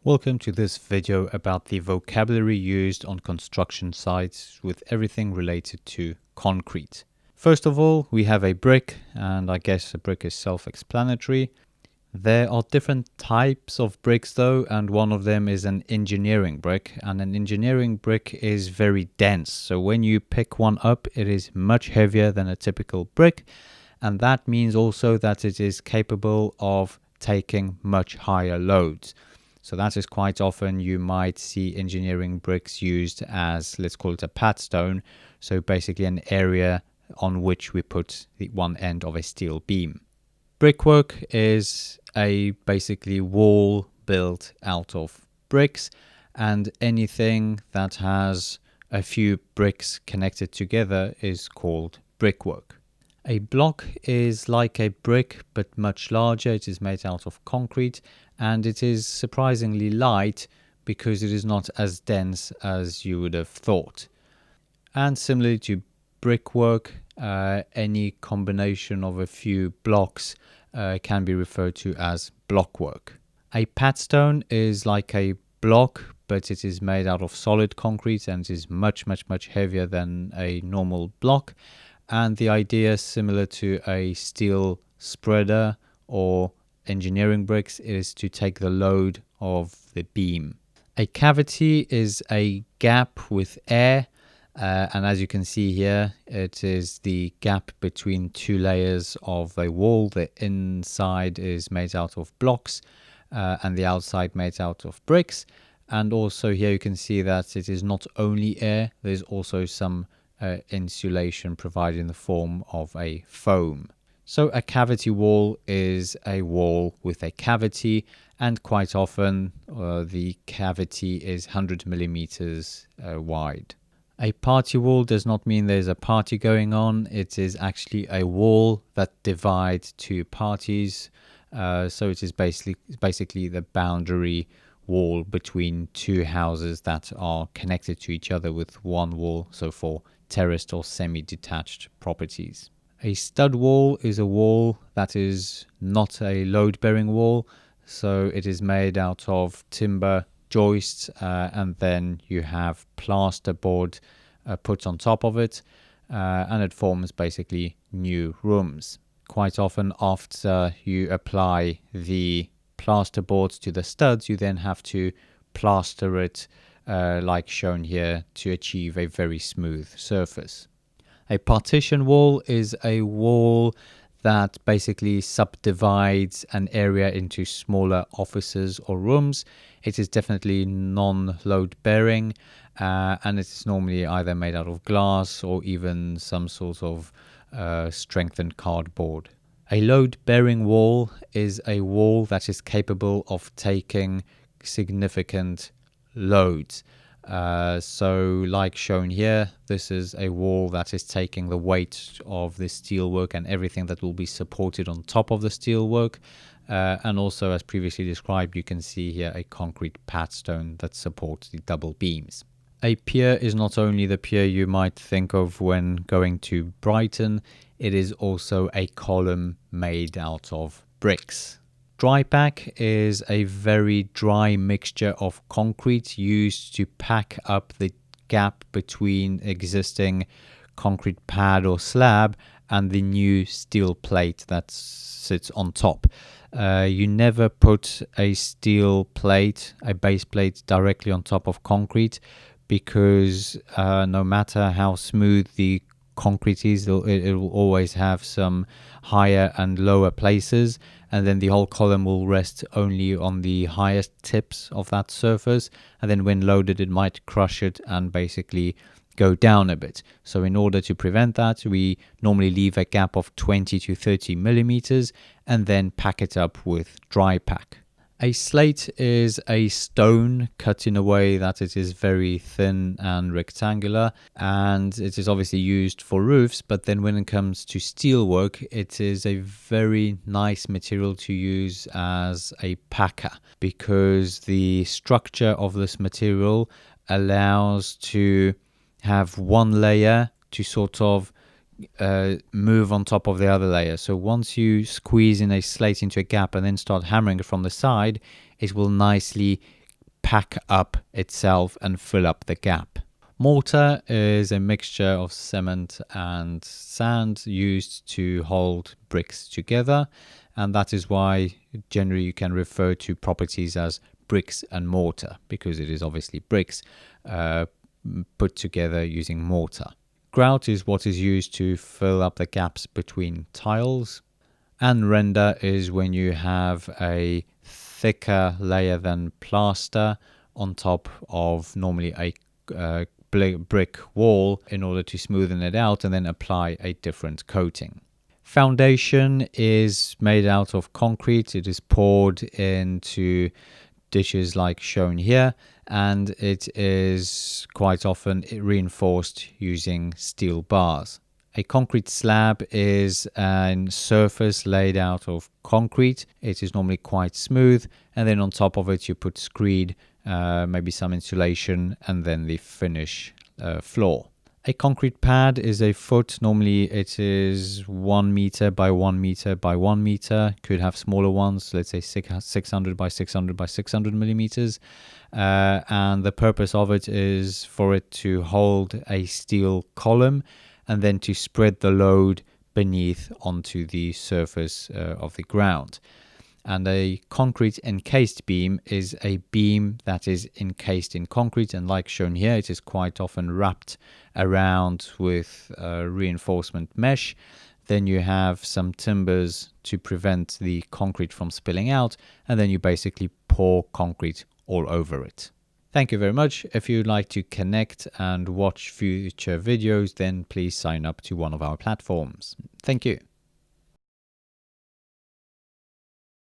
Welcome to this video about the vocabulary used on construction sites with everything related to concrete. First of all, we have a brick, and I guess a brick is self-explanatory. There are different types of bricks though, and one of them is an engineering brick, and an engineering brick is very dense. So when you pick one up, it is much heavier than a typical brick, and that means also that it is capable of taking much higher loads. So that is quite often you might see engineering bricks used as, let's call it a padstone. So basically an area on which we put the one end of a steel beam. Brickwork is a basically wall built out of bricks, and anything that has a few bricks connected together is called brickwork. A block is like a brick but much larger. It is made out of concrete and it is surprisingly light because it is not as dense as you would have thought. And similarly to brickwork, any combination of a few blocks can be referred to as blockwork. A padstone is like a block, but it is made out of solid concrete and is much heavier than a normal block. And the idea, similar to a steel spreader or engineering bricks, is to take the load of the beam. A cavity is a gap with air, and as you can see here, it is the gap between two layers of a wall. The inside is made out of blocks and the outside made out of bricks. And also here you can see that it is not only air, there's also some insulation provided in the form of a foam. So a cavity wall is a wall with a cavity, and quite often the cavity is 100 millimeters wide. A party wall does not mean there's a party going on. It is actually a wall that divides two parties. So it is basically the boundary wall between two houses that are connected to each other with one wall, so for terraced or semi-detached properties. A stud wall is a wall that is not a load-bearing wall, so it is made out of timber joists and then you have plasterboard put on top of it, and it forms basically new rooms. Quite often after you apply the plasterboards to the studs, you then have to plaster it like shown here to achieve a very smooth surface. A partition wall is a wall that basically subdivides an area into smaller offices or rooms. It is definitely non-load bearing and it is normally either made out of glass or even some sort of strengthened cardboard. A load-bearing wall is a wall that is capable of taking significant loads. So like shown here, this is a wall that is taking the weight of the steelwork and everything that will be supported on top of the steelwork. And also, as previously described, you can see here a concrete padstone that supports the double beams. A pier is not only the pier you might think of when going to Brighton, it is also a column made out of bricks. Drypack is a very dry mixture of concrete used to pack up the gap between existing concrete pad or slab and the new steel plate that sits on top. You never put a steel plate, a base plate, directly on top of concrete because no matter how smooth the concrete is, it will always have some higher and lower places, and then the whole column will rest only on the highest tips of that surface, and then when loaded it might crush it and basically go down a bit. So in order to prevent that, we normally leave a gap of 20 to 30 millimeters and then pack it up with Drypack. A slate is a stone cut in a way that it is very thin and rectangular, and it is obviously used for roofs, but then when it comes to steelwork, it is a very nice material to use as a packer because the structure of this material allows to have one layer to sort of move on top of the other layer. So once you squeeze in a slate into a gap and then start hammering it from the side, it will nicely pack up itself and fill up the gap. Mortar is a mixture of cement and sand used to hold bricks together, and that is why generally you can refer to properties as bricks and mortar, because it is obviously bricks put together using mortar. Grout is what is used to fill up the gaps between tiles, and render is when you have a thicker layer than plaster on top of normally a brick wall in order to smoothen it out and then apply a different coating. Foundation is made out of concrete. It is poured into dishes like shown here, and it is quite often reinforced using steel bars. A concrete slab is a surface laid out of concrete. It is normally quite smooth, and then on top of it you put screed, maybe some insulation, and then the finish floor. A concrete pad is a foot. Normally it is 1 meter by 1 meter by 1 meter. Could have smaller ones, let's say 600 by 600 by 600 millimeters. And the purpose of it is for it to hold a steel column and then to spread the load beneath onto the surface of the ground. And a concrete encased beam is a beam that is encased in concrete, and like shown here, it is quite often wrapped around with reinforcement mesh. Then you have some timbers to prevent the concrete from spilling out, and then you basically pour concrete all over it. Thank you very much. If you'd like to connect and watch future videos, then please sign up to one of our platforms. Thank you.